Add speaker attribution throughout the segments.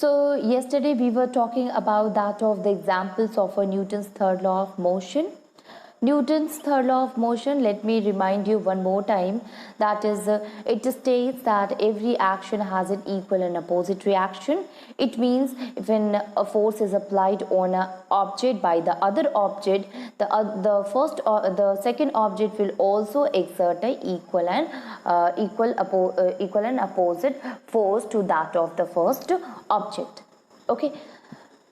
Speaker 1: So yesterday we were talking about that of the examples of a Newton's third law of motion. Newton's third law of motion, let me remind you one more time, that is, it states that every action has an equal and opposite reaction. It means when a force is applied on an object by the other object, the second object will also exert a equal and opposite force to that of the first object. Okay.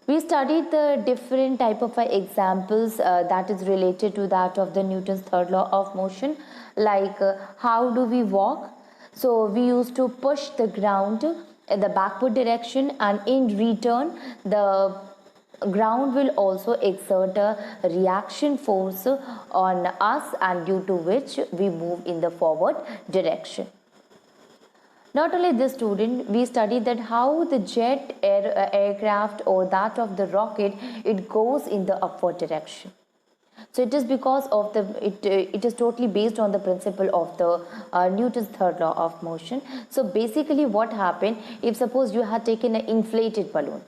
Speaker 1: We studied the different type of examples that is related to that of the Newton's third law of motion, like how do we walk. So we used to push the ground in the backward direction, and in return the ground will also exert a reaction force on us, and due to which we move in the forward direction. Not only this, student, we studied that how the aircraft or that of the rocket, it goes in the upward direction. So it is because of it is totally based on the principle of the Newton's third law of motion. So basically what happened, if suppose you had taken an inflated balloon,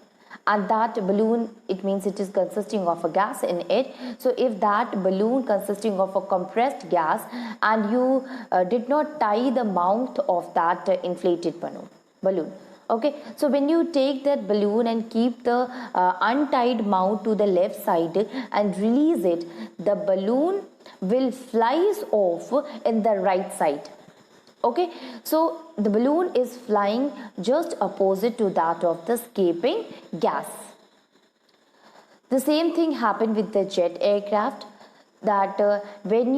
Speaker 1: and that balloon, it means it is consisting of a gas in it. So if that balloon consisting of a compressed gas, and you did not tie the mouth of that inflated balloon, okay, so when you take that balloon and keep the untied mouth to the left side and release it, the balloon will flies off in the right side. Okay, so the balloon is flying just opposite to that of the escaping gas. The same thing happened with the jet aircraft, that when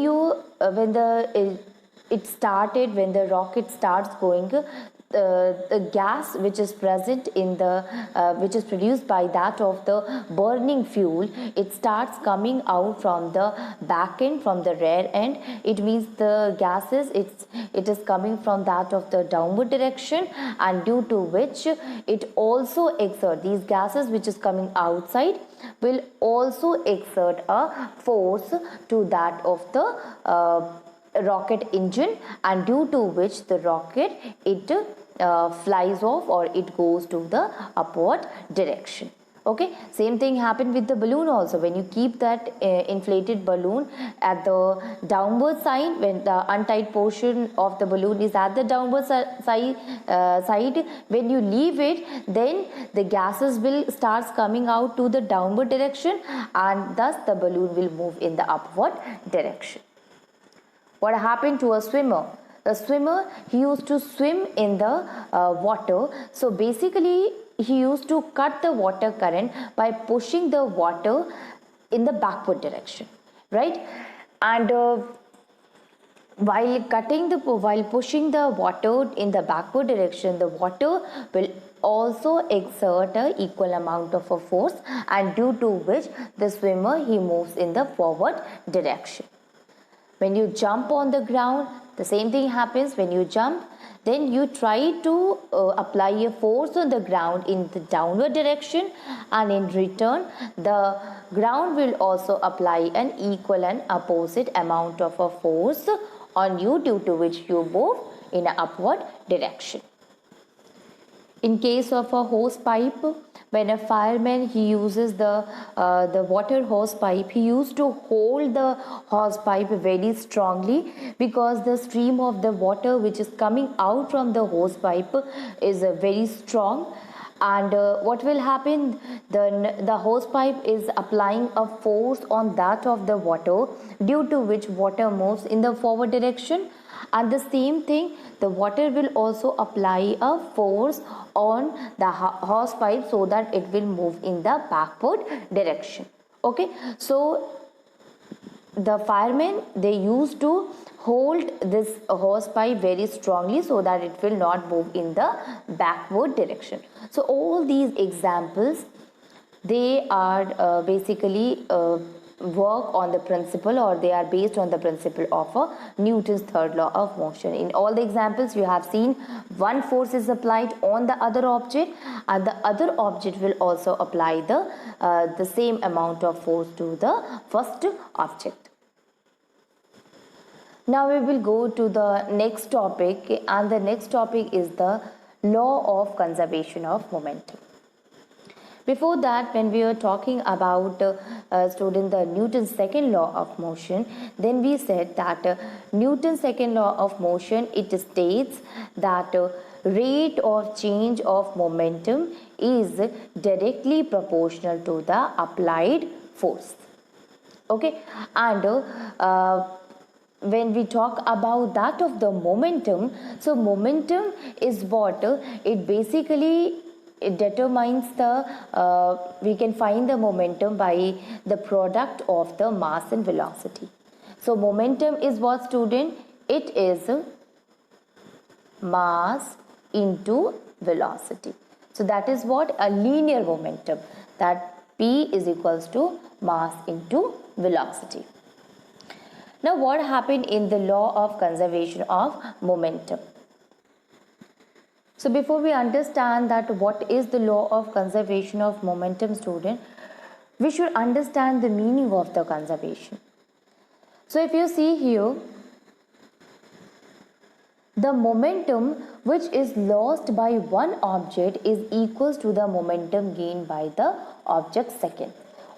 Speaker 1: the rocket starts going, the gas which is present in the which is produced by that of the burning fuel, it starts coming out from the back end, from the rear end. It means the gases, it is coming from that of the downward direction, and due to which it also exert, these gases which is coming outside will also exert a force to that of the rocket engine, and due to which the rocket, it flies off, or it goes to the upward direction. Okay, same thing happened with the balloon also. When you keep that inflated balloon at the downward side, when the untied portion of the balloon is at the downward side, when you leave it, then the gases will starts coming out to the downward direction, and thus the balloon will move in the upward direction. What happened to a swimmer? The swimmer, he used to swim in the water. So basically, he used to cut the water current by pushing the water in the backward direction, right? And while pushing the water in the backward direction, the water will also exert an equal amount of a force, and due to which the swimmer, he moves in the forward direction. When you jump on the ground, the same thing happens. When you jump, then you try to apply a force on the ground in the downward direction, and in return the ground will also apply an equal and opposite amount of a force on you, due to which you move in an upward direction. In case of a hose pipe, when a fireman, he uses the water hose pipe, he used to hold the hose pipe very strongly, because the stream of the water which is coming out from the hose pipe is very strong. And what will happen, the hose pipe is applying a force on that of the water, due to which water moves in the forward direction. And the same thing, the water will also apply a force on the hose pipe, so that it will move in the backward direction. Okay, so the firemen, they used to hold this hose pipe very strongly, so that it will not move in the backward direction. So all these examples, they are basically work on the principle, or they are based on the principle of Newton's third law of motion. In all the examples, you have seen one force is applied on the other object, and the other object will also apply the same amount of force to the first object. Now we will go to the next topic, and the next topic is the law of conservation of momentum. Before that, when we were talking about student the Newton's second law of motion, then we said that Newton's second law of motion, it states that rate of change of momentum is directly proportional to the applied force. Okay, and when we talk about that of the momentum, so momentum is what it basically, it determines the we can find the momentum by the product of the mass and velocity. So momentum is what, student? It is mass into velocity. So that is what a linear momentum, that P is equals to mass into velocity. Now what happened in the law of conservation of momentum? So before we understand that what is the law of conservation of momentum, student, we should understand the meaning of the conservation. So if you see here, the momentum which is lost by one object is equals to the momentum gained by the object second.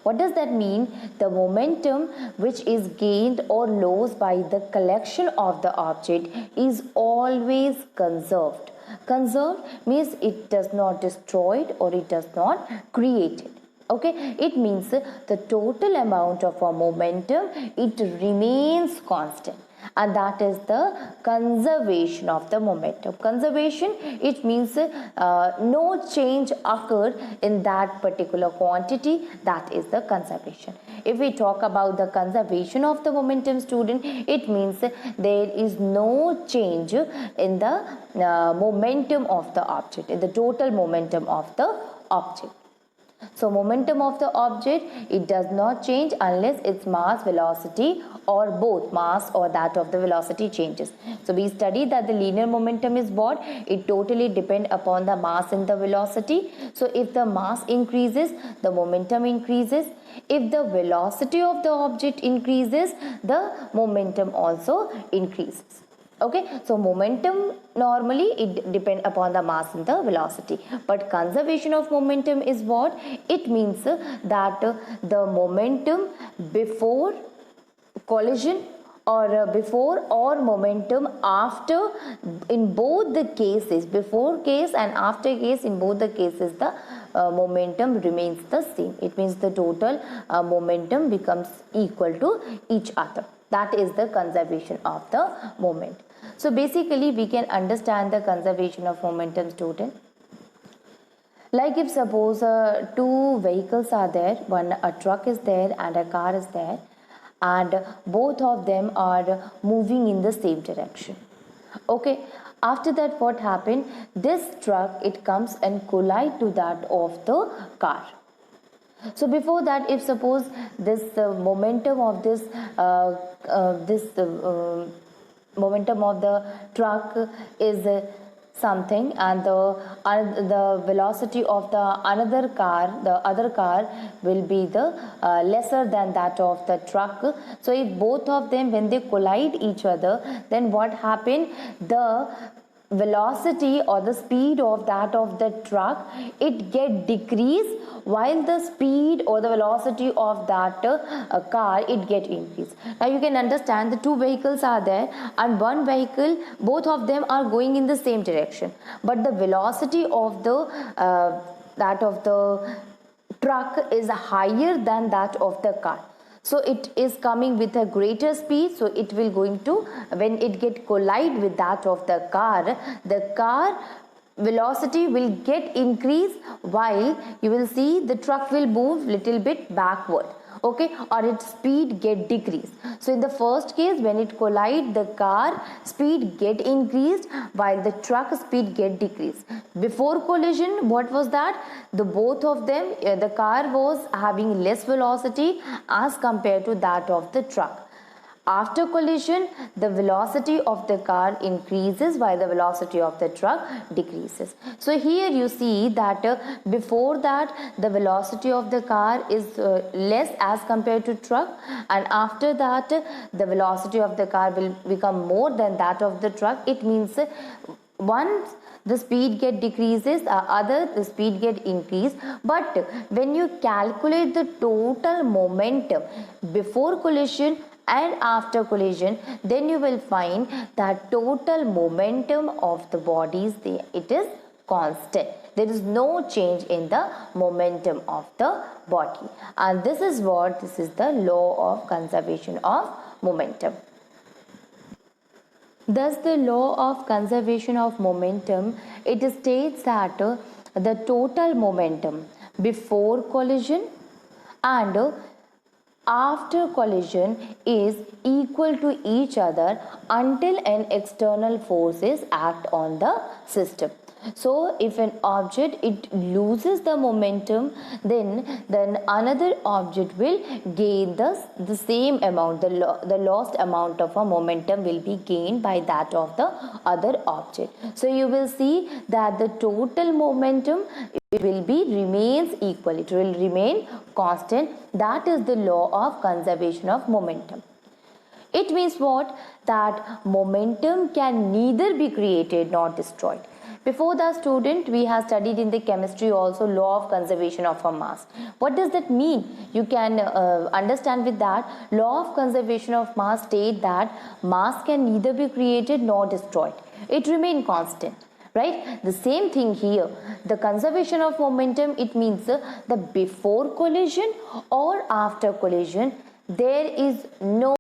Speaker 1: What does that mean? The momentum which is gained or lost by the collection of the object is always conserved. Conserved means it does not destroyed or it does not created. Okay, it means the total amount of a momentum, it remains constant, and that is the conservation of the momentum. Conservation, it means no change occurred in that particular quantity, that is the conservation. If we talk about the conservation of the momentum, student, it means there is no change in the momentum of the object, in the total momentum of the object. So momentum of the object, it does not change unless its mass, velocity, or both mass or that of the velocity changes. So we studied that the linear momentum is what? It totally depends upon the mass and the velocity. So if the mass increases, the momentum increases. If the velocity of the object increases, the momentum also increases. Okay, so momentum normally it depends upon the mass and the velocity, but conservation of momentum is what? It means that the momentum before collision or before or momentum after, in both the cases, before case and after case, in both the cases the momentum remains the same. It means the total momentum becomes equal to each other. That is the conservation of the moment. So basically we can understand the conservation of momentum, student. Like if suppose two vehicles are there, one a truck is there and a car is there, and both of them are moving in the same direction. Okay, after that what happened? This truck, it comes and collide to that of the car. So before that, if suppose this momentum of this momentum of the truck is something, and the velocity of the another car, the other car, will be the lesser than that of the truck. So if both of them, when they collide each other, then what happened? The velocity or the speed of that of the truck, it get decreased, while the speed or the velocity of that car, it get increased. Now you can understand the two vehicles are there, and one vehicle, both of them are going in the same direction, but the velocity of the that of the truck is higher than that of the car. So it is coming with a greater speed, so it will going to, when it get collide with that of the car velocity will get increased, while you will see the truck will move little bit backward. Okay, or its speed get decreased. So in the first case, when it collide, the car speed get increased while the truck speed get decreased. Before collision, what was that? The both of them, the car was having less velocity as compared to that of the truck. After collision, the velocity of the car increases while the velocity of the truck decreases. So here you see that before that the velocity of the car is less as compared to truck, and after that the velocity of the car will become more than that of the truck. It means once the speed get decreases, the speed get increased. But when you calculate the total momentum before collision and after collision, then you will find that total momentum of the bodies, it is constant. There is no change in the momentum of the body, and this is the law of conservation of momentum. Thus, the law of conservation of momentum, it states that the total momentum before collision and after collision is equal to each other until an external forces act on the system. So if an object it loses the momentum, then another object will gain the same amount, the lost amount of a momentum will be gained by that of the other object. So you will see that the total momentum, it will be remains equal, it will remain constant. That is the law of conservation of momentum. It means what? That momentum can neither be created nor destroyed. Before the student, we have studied in the chemistry also law of conservation of a mass. What does that mean? You can understand with that. Law of conservation of mass state that mass can neither be created nor destroyed. It remains constant. Right? The same thing here. The conservation of momentum, it means the before collision or after collision, there is no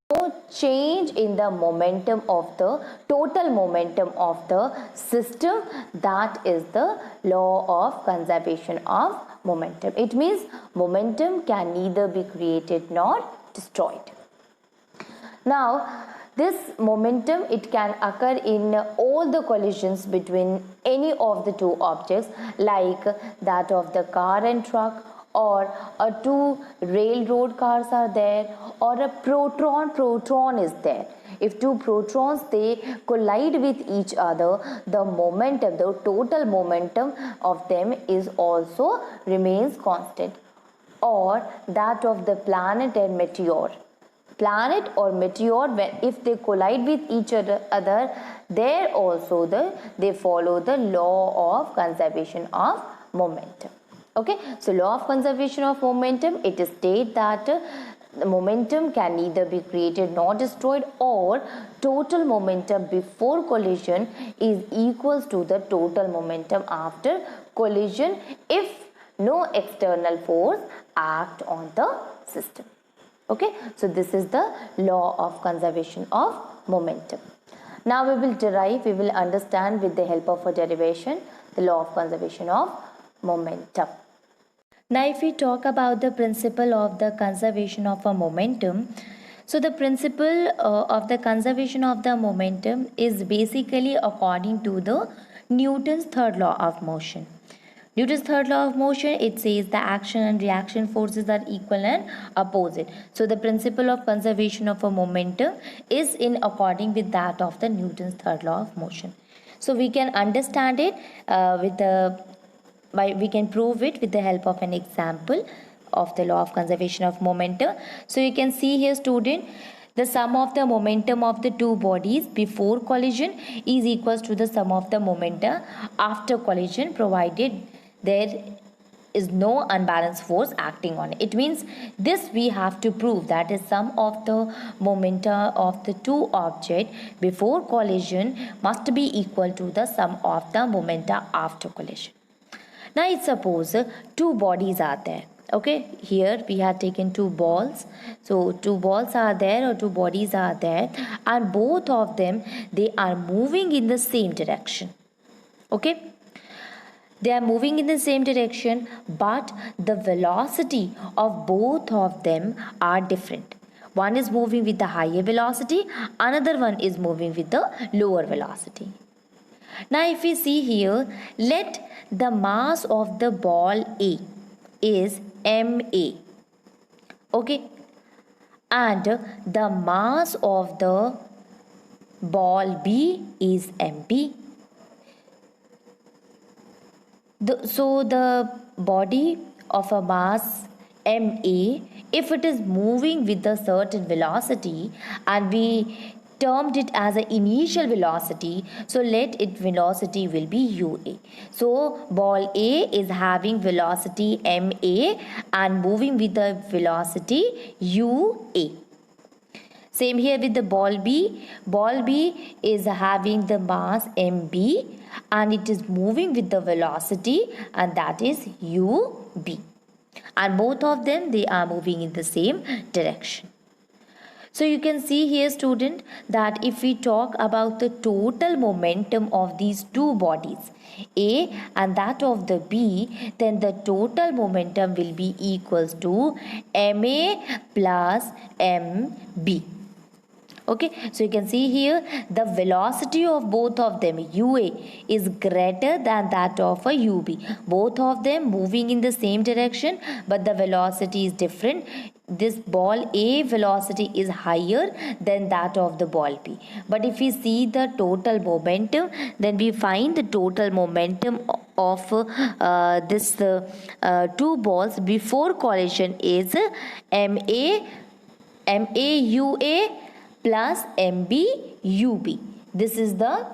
Speaker 1: change in the momentum of the total momentum of the system. That is the law of conservation of momentum. It means momentum can neither be created nor destroyed. Now, this momentum, it can occur in all the collisions between any of the two objects, like that of the car and truck, or two railroad cars are there, or a proton is there. If two protons they collide with each other, the momentum, the total momentum of them is also remains constant. Or that of the planet and meteor. Planet or meteor, if they collide with each other, there also they follow the law of conservation of momentum. Okay, so law of conservation of momentum, it states that the momentum can neither be created nor destroyed, or total momentum before collision is equals to the total momentum after collision if no external force act on the system. Okay, so this is the law of conservation of momentum. Now we will understand with the help of a derivation the law of conservation of momentum. Now if we talk about the principle of the conservation of a momentum, so the principle of the conservation of the momentum is basically according to the Newton's third law of motion. Newton's third law of motion, it says the action and reaction forces are equal and opposite. So the principle of conservation of a momentum is in according with that of the Newton's third law of motion. So we can understand it we can prove it with the help of an example of the law of conservation of momentum. So you can see here, student, the sum of the momentum of the two bodies before collision is equals to the sum of the momentum after collision, provided there is no unbalanced force acting on it. It means this we have to prove, that is sum of the momenta of the two objects before collision must be equal to the sum of the momenta after collision. Now it's suppose two bodies are there. Okay, here we have taken two balls. So two balls are there, or two bodies are there, and both of them, they are moving in the same direction. Okay, they are moving in the same direction, but the velocity of both of them are different. One is moving with the higher velocity, another one is moving with the lower velocity. Now if we see here, let the mass of the ball A is ma. Okay, and the mass of the ball B is mb. So the body of a mass ma, if it is moving with a certain velocity, and we termed it as an initial velocity, so let its velocity will be ua. So ball A is having velocity ma and moving with the velocity ua. Same here with the ball B. Ball B is having the mass mb and it is moving with the velocity, and that is ub. And both of them, they are moving in the same direction. So you can see here, student, that if we talk about the total momentum of these two bodies, A and that of the B, then the total momentum will be equals to ma plus mb. Okay, so you can see here the velocity of both of them ua is greater than that of a ub. Both of them moving in the same direction, but the velocity is different. This ball A velocity is higher than that of the ball B. But if we see the total momentum, then we find the total momentum of this two balls before collision is MAUA plus MBUB. This is the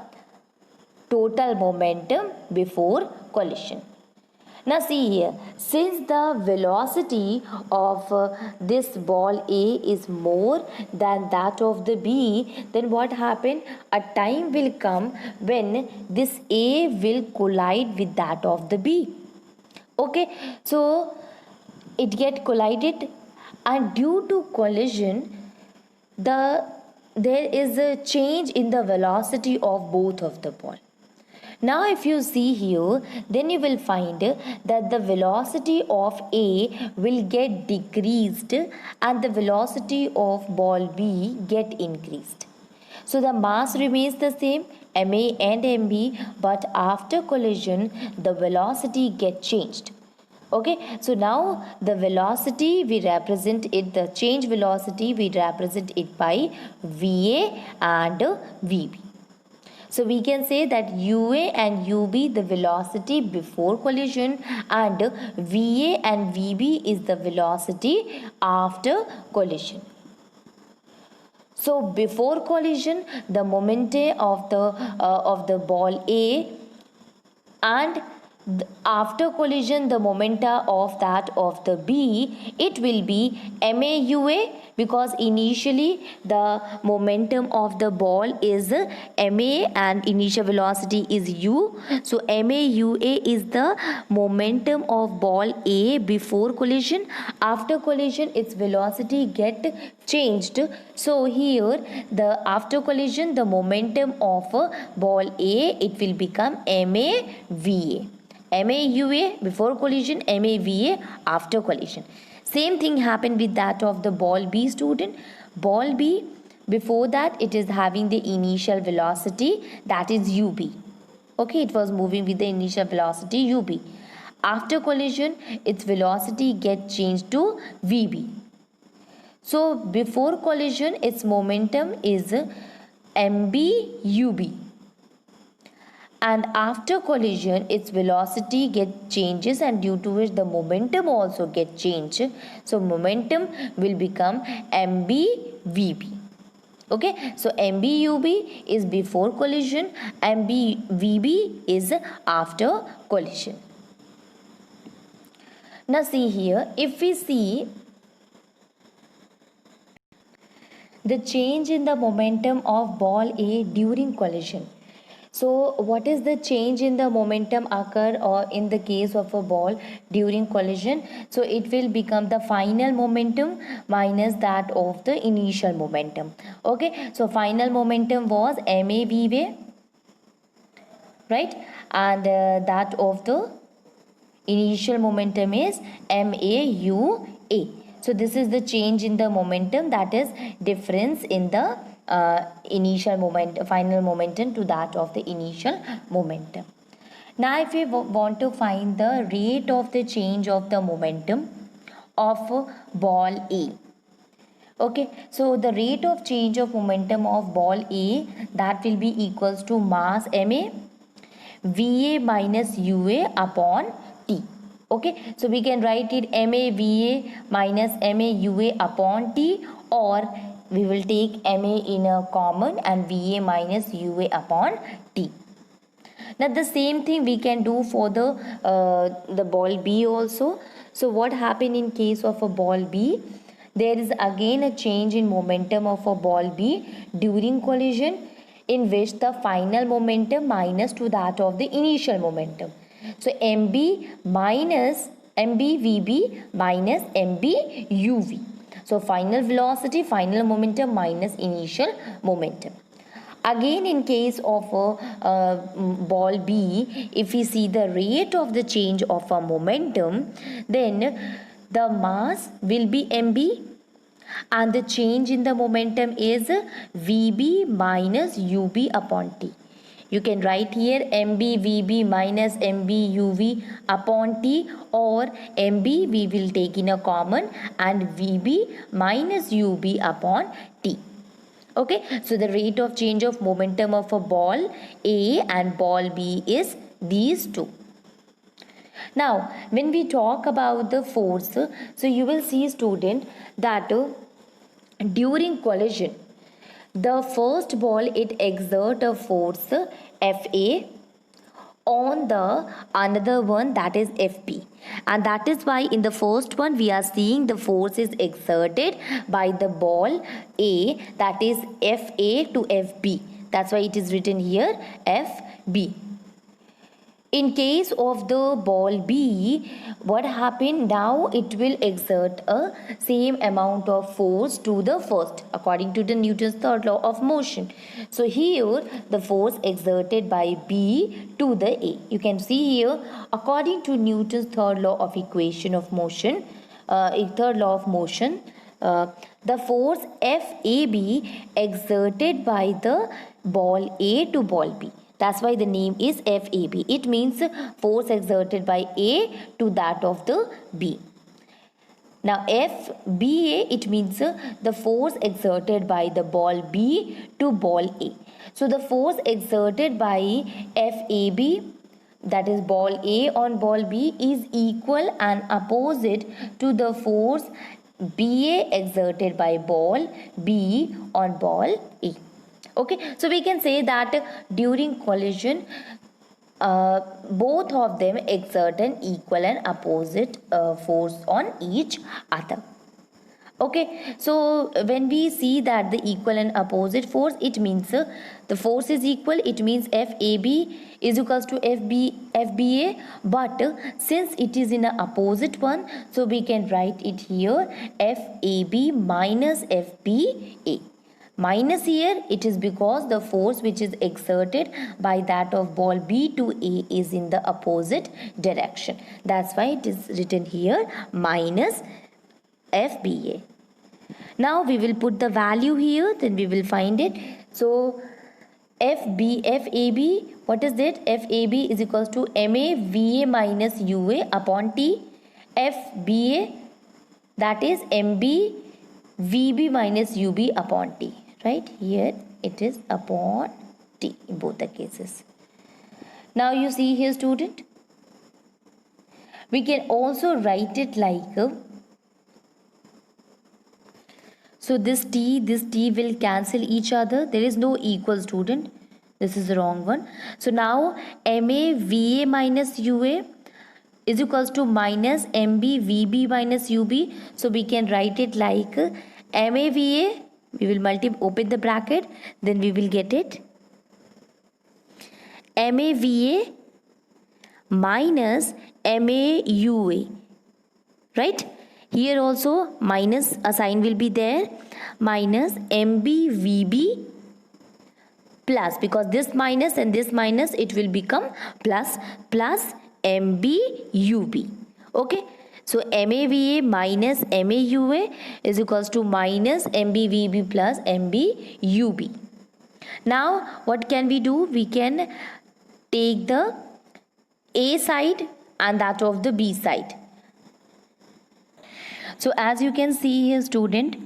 Speaker 1: total momentum before collision. Now see here, since the velocity of this ball A is more than that of the B, then what happened? A time will come when this A will collide with that of the B. Okay, so it get collided, and due to collision, there is a change in the velocity of both of the ball. Now if you see here, then you will find that the velocity of A will get decreased and the velocity of ball B get increased. So the mass remains the same, ma and mb, but after collision the velocity get changed. Okay, so now the velocity we represent it, the change velocity we represent it by va and vb. So we can say that ua and ub the velocity before collision, and va and vb is the velocity after collision. So before collision the momentum of the ball A, and after collision the momenta of that of the B, it will be MAUA, because initially the momentum of the ball is MA and initial velocity is U. So MAUA is the momentum of ball A before collision. After collision its velocity get changed. So here the after collision the momentum of ball A, it will become MAVA. MAUA before collision, MAVA after collision. Same thing happened with that of the ball B, student. Ball B, before that it is having the initial velocity, that is UB. Okay, it was moving with the initial velocity UB. After collision its velocity get changed to VB. So before collision its momentum is MBUB, and after collision its velocity get changes, and due to which the momentum also get changed. So momentum will become MBVB. Okay, so MBUB is before collision, MBVB is after collision. Now see here, if we see the change in the momentum of ball A during collision. So what is the change in the momentum occur or in the case of a ball during collision? So it will become the final momentum minus that of the initial momentum. Okay, so final momentum was MAVA, right? And that of the initial momentum is MAUA. So this is the change in the momentum, that is difference in the initial moment, final momentum to that of the initial momentum. Now if we want to find the rate of the change of the momentum of ball A. Okay, so the rate of change of momentum of ball A, that will be equals to mass ma Va minus Ua upon T. Okay, so we can write it MAVA minus MAUA upon T, or we will take MA in a common and VA minus UA upon T. Now the same thing we can do for the ball B also. So what happened in case of a ball B? There is again a change in momentum of a ball B during collision, in which the final momentum minus to that of the initial momentum. So MB VB minus MB UV. So final velocity, final momentum minus initial momentum. Again, in case of a ball B, if we see the rate of the change of a momentum, then the mass will be MB and the change in the momentum is VB minus UB upon T. You can write here MB VB minus MB UV upon T, or MB we will take in a common and VB minus UB upon T. Okay, so the rate of change of momentum of a ball A and ball B is these two. Now, when we talk about the force, so you will see, student, that during collision, the first ball it exert a force Fa on the another one, that is Fb, and that is why in the first one we are seeing the force is exerted by the ball A, that is Fa to Fb. That's why it is written here Fb. In case of the ball B, what happened now? It will exert a same amount of force to the first according to the Newton's third law of motion. So here the force exerted by B to the A. You can see here according to Newton's third law of equation of motion, third law of motion, the force FAB exerted by the ball A to ball B. That's why the name is FAB. It means force exerted by A to that of the B. Now FBA, it means the force exerted by the ball B to ball A. So the force exerted by FAB, that is ball A on ball B, is equal and opposite to the force BA exerted by ball B on ball A. Okay, so we can say that during collision, both of them exert an equal and opposite force on each other. Okay, so when we see that the equal and opposite force, it means the force is equal. It means FAB is equals to FBA, but since it is in an opposite one, so we can write it here FAB minus FBA. Minus here, it is because the force which is exerted by that of ball B to A is in the opposite direction. That's why it is written here minus FBA. Now we will put the value here, then we will find it. So FAB, what is it? FAB is equals to MA VA minus UA upon T. FBA, that is MB VB minus UB upon T. Right, here it is upon T in both the cases. Now you see here, student, we can also write it like so this T will cancel each other. There is no equal, student. This is the wrong one. So now MA VA minus UA is equals to minus MB VB minus UB. So we can write it like MA VA. We will open the bracket, then we will get it MAVA minus MAUA, right? Here also minus a sign will be there, minus MBVB plus, because this minus and this minus, it will become plus MBUB. Okay, so MAVA minus MAUA is equals to minus MBVB plus MBUB. Now what can we do? We can take the A side and that of the B side. So as you can see here, student,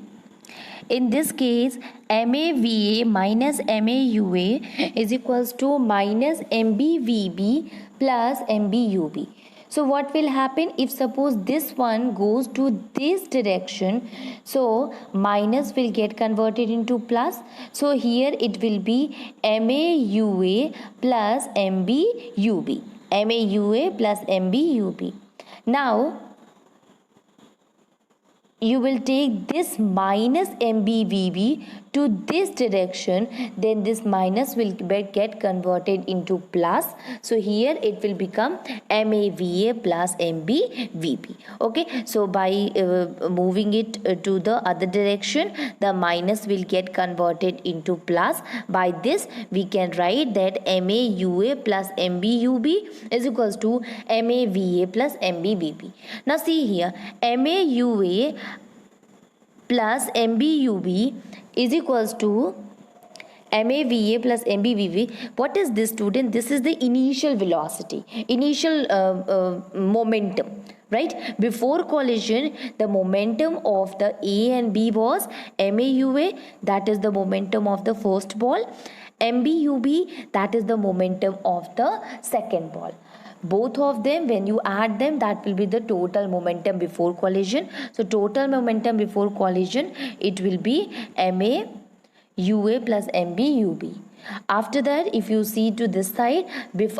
Speaker 1: in this case MAVA minus MAUA is equals to minus MBVB plus MBUB. So what will happen if suppose this one goes to this direction? So minus will get converted into plus. So here it will be MAUA plus MBUB. MAUA plus MBUB. Now you will take this minus MBVB to this direction, then this minus will get converted into plus. So here it will become MAVA plus MBVB. Okay, so by moving it to the other direction, the minus will get converted into plus. By this we can write that MAUA plus MBUB is equals to MAVA plus MBVB. Now see here, MAUA plus MBUB is equals to MAVA plus MBVB. What is this, student? This is the initial velocity, initial momentum, right? Before collision, the momentum of the A and B was MAUA, that is the momentum of the first ball. MBUB, that is the momentum of the second ball. Both of them, when you add them, that will be the total momentum before collision. So total momentum before collision, it will be MAUA plus MBUB. After that, if you see to this side,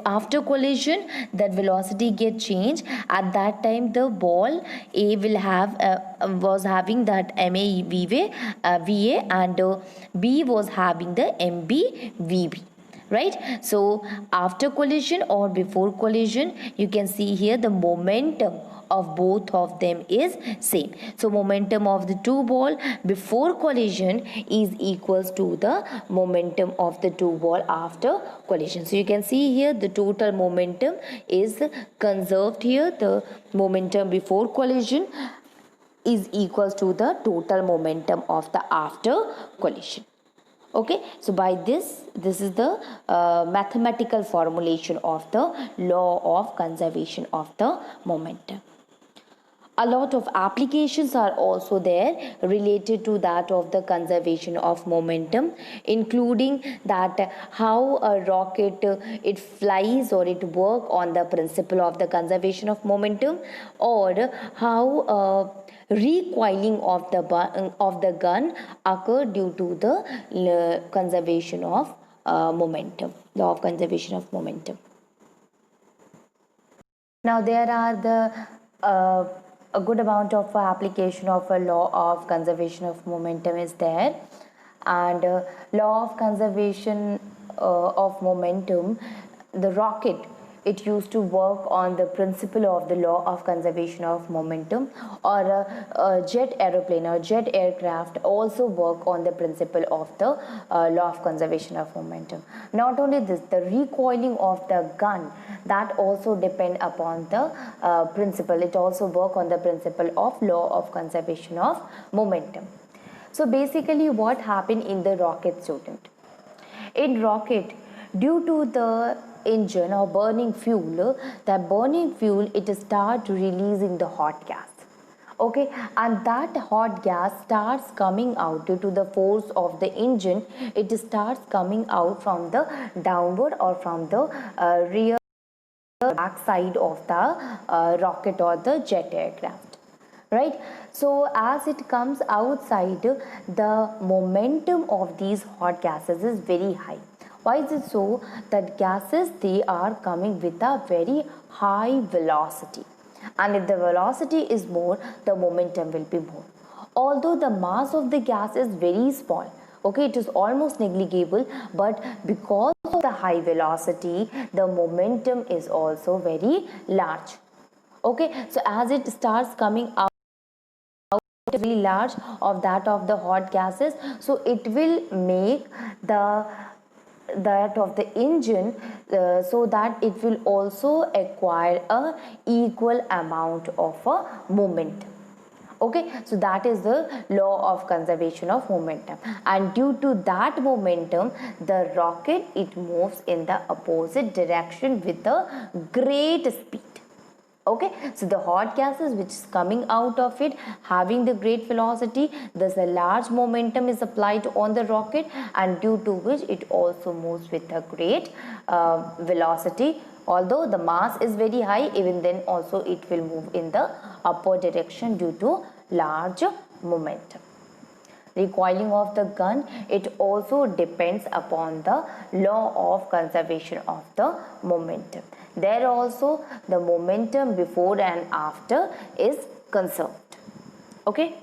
Speaker 1: after collision, that velocity get changed. At that time, the ball A will have was having that MAVA VA, and B was having the MBVB. Right? So after collision or before collision, you can see here the momentum of both of them is same. So momentum of the two ball before collision is equals to the momentum of the two ball after collision. So you can see here the total momentum is conserved here. The momentum before collision is equals to the total momentum of the after collision. Okay, so by this is the mathematical formulation of the law of conservation of the momentum. A lot of applications are also there related to that of the conservation of momentum, including that how a rocket it flies or it work on the principle of the conservation of momentum, or how recoiling of the gun occur due to the conservation of momentum, law of conservation of momentum. Now there are the a good amount of application of a law of conservation of momentum is there, and law of conservation of momentum, the rocket, it used to work on the principle of the law of conservation of momentum, or a jet aeroplane or jet aircraft also work on the principle of the law of conservation of momentum. Not only this, the recoiling of the gun, that also depend upon the principle. It also work on the principle of law of conservation of momentum. So basically what happened in the rocket, student? In rocket, due to the engine or burning fuel, that burning fuel, it start releasing the hot gas. Okay, and that hot gas starts coming out due to the force of the engine. It starts coming out from the downward or from the rear back side of the rocket or the jet aircraft, right? So as it comes outside, the momentum of these hot gases is very high. Why is it so? That gases, they are coming with a very high velocity, and if the velocity is more, the momentum will be more. Although the mass of the gas is very small, okay, it is almost negligible, but because of the high velocity, the momentum is also very large. Okay, so as it starts coming out very large of that of the hot gases, so it will make that of the engine so that it will also acquire a equal amount of a momentum. Okay, so that is the law of conservation of momentum, and due to that momentum, the rocket, it moves in the opposite direction with a great speed. Okay, so the hot gases which is coming out of it having the great velocity, thus a large momentum is applied on the rocket, and due to which it also moves with a great velocity Although the mass is very high, even then also it will move in the upward direction due to large momentum. Recoiling of the gun, it also depends upon the law of conservation of the momentum. There also the momentum before and after is conserved. Okay.